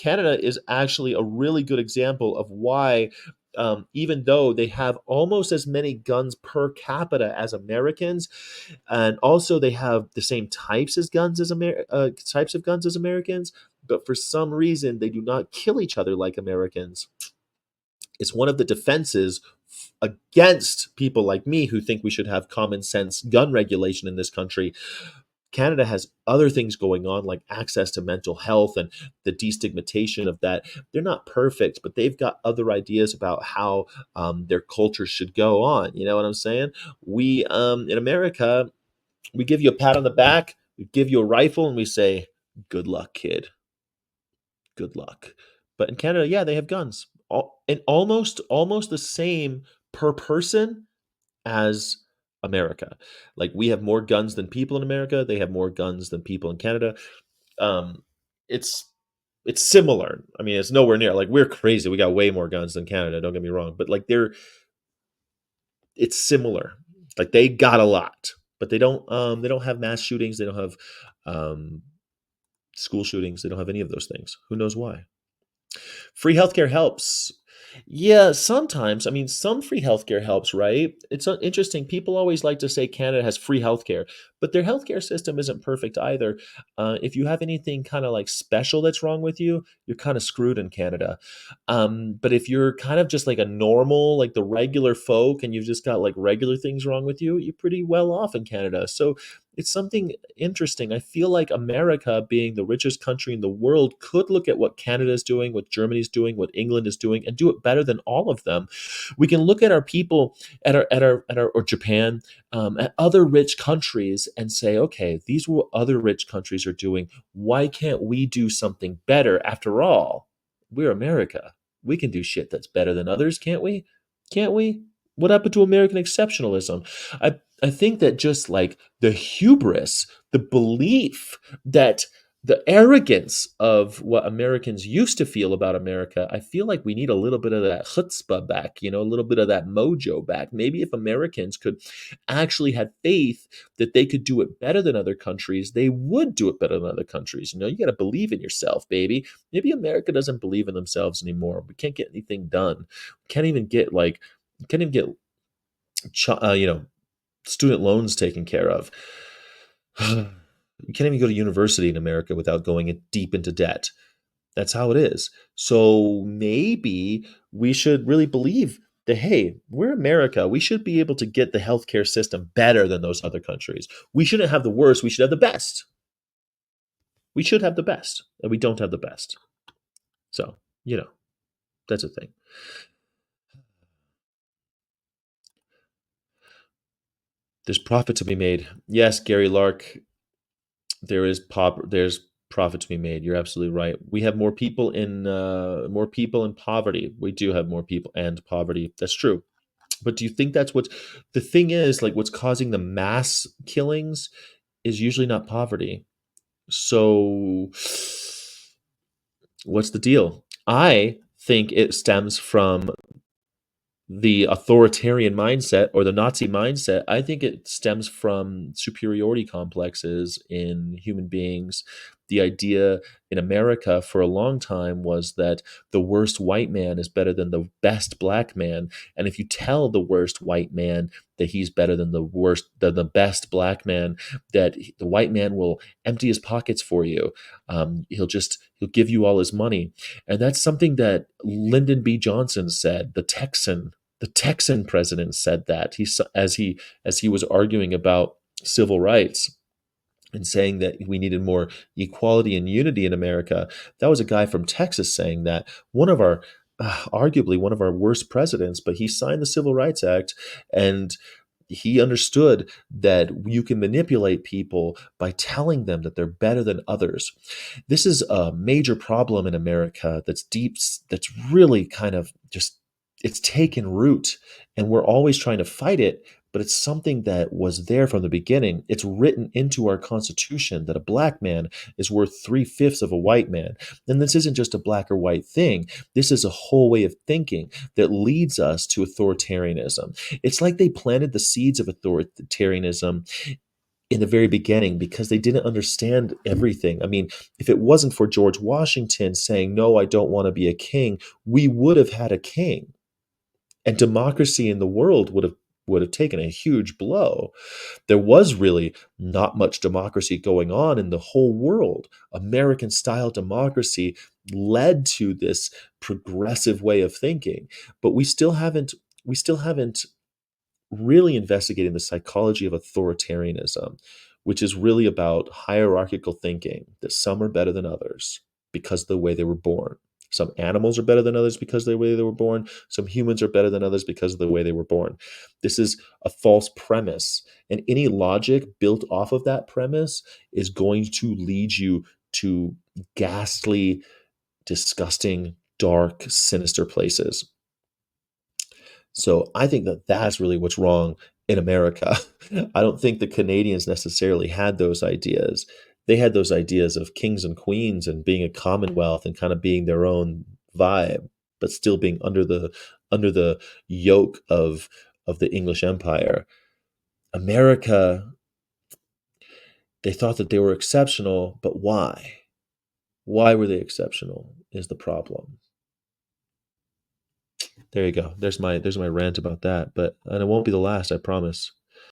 Canada is actually a really good example of why, even though they have almost as many guns per capita as Americans, and also they have the same types of guns as Americans, but for some reason they do not kill each other like Americans. It's one of the defenses against people like me who think we should have common sense gun regulation in this country. Canada has other things going on, like access to mental health and the destigmatization of that. They're not perfect, but they've got other ideas about how their culture should go on. You know what I'm saying? We, in America, we give you a pat on the back, we give you a rifle, and we say, "Good luck, kid. Good luck." But in Canada, yeah, they have guns, and almost the same per person as America. Like we have more guns than people in America. They have more guns than people in Canada. Um, it's it's similar. I mean, it's nowhere near like we're crazy. We got way more guns than Canada. Don't get me wrong, but like it's similar. Like they got a lot, but they don't have mass shootings. They don't have um, school shootings. They don't have any of those things. Who knows why? Free healthcare helps. Yeah, sometimes. I mean, some free healthcare helps, right? It's interesting. People always like to say Canada has free healthcare, but their healthcare system isn't perfect either. If you have anything kind of like special that's wrong with you, you're kind of screwed in Canada. But if you're kind of just like a normal, like the regular folk, and you've just got like regular things wrong with you, you're pretty well off in Canada. So it's something interesting. I feel like America, being the richest country in the world, could look at what Canada is doing, what Germany is doing, what England is doing, and do it better than all of them. We can look at our people, at our or Japan, at other rich countries, and say, okay, these are what other rich countries are doing. Why can't we do something better? After all, we're America. We can do shit that's better than others, can't we? Can't we? What happened to American exceptionalism? I think that just like the hubris, the belief that the arrogance of what Americans used to feel about America, I feel like we need a little bit of that chutzpah back, a little bit of that mojo back. Maybe if Americans could actually had faith that they could do it better than other countries, they would do it better than other countries. You got to believe in yourself, baby. Maybe America doesn't believe in themselves anymore. We can't get anything done. Can't even get like, can't even get, student loans taken care of. You can't even go to university in America without going deep into debt. That's how it is. So maybe we should really believe that, hey, we're America. We should be able to get the healthcare system better than those other countries. We shouldn't have the worst. We should have the best. We should have the best, and we don't have the best. So, that's a thing. There's profit to be made. Yes, Gary Lark, there's profit to be made. You're absolutely right. We have more people in poverty. We do have more people and poverty. That's true. But do you think that's what's the thing is, like, what's causing the mass killings is usually not poverty. So what's the deal? I think it stems from the authoritarian mindset or the Nazi mindset. I think it stems from superiority complexes in human beings. The idea in America for a long time was that the worst white man is better than the best black man. And if you tell the worst white man that he's better than the best black man, that the white man will empty his pockets for you. He'll give you all his money. And that's something that Lyndon B. Johnson said, the Texan president said that as he was arguing about civil rights and saying that we needed more equality and unity in America. That was a guy from Texas saying that. One of our arguably one of our worst presidents, but he signed the Civil Rights Act, and he understood that you can manipulate people by telling them that they're better than others. This is a major problem in America that's deep, that's really kind of just, it's taken root, and we're always trying to fight it, but it's something that was there from the beginning. It's written into our Constitution that a black man is worth three-fifths of a white man. And this isn't just a black or white thing. This is a whole way of thinking that leads us to authoritarianism. It's like they planted the seeds of authoritarianism in the very beginning because they didn't understand everything. I mean, if it wasn't for George Washington saying, "No, I don't want to be a king," we would have had a king, and democracy in the world would have taken a huge blow. There was really not much democracy going on in the whole world. American style democracy led to this progressive way of thinking, but we still haven't really investigating the psychology of authoritarianism, which is really about hierarchical thinking that some are better than others because of the way they were born. Some animals are better than others because of the way they were born. Some humans are better than others because of the way they were born. This is a false premise. And any logic built off of that premise is going to lead you to ghastly, disgusting, dark, sinister places. So I think that that's really what's wrong in America. I don't think the Canadians necessarily had those ideas. They had those ideas of kings and queens and being a commonwealth and kind of being their own vibe, but still being under the yoke of the English Empire. America, they thought that they were exceptional, but why? Why were they exceptional is the problem. There you go. There's my rant about that, but and it won't be the last, I promise.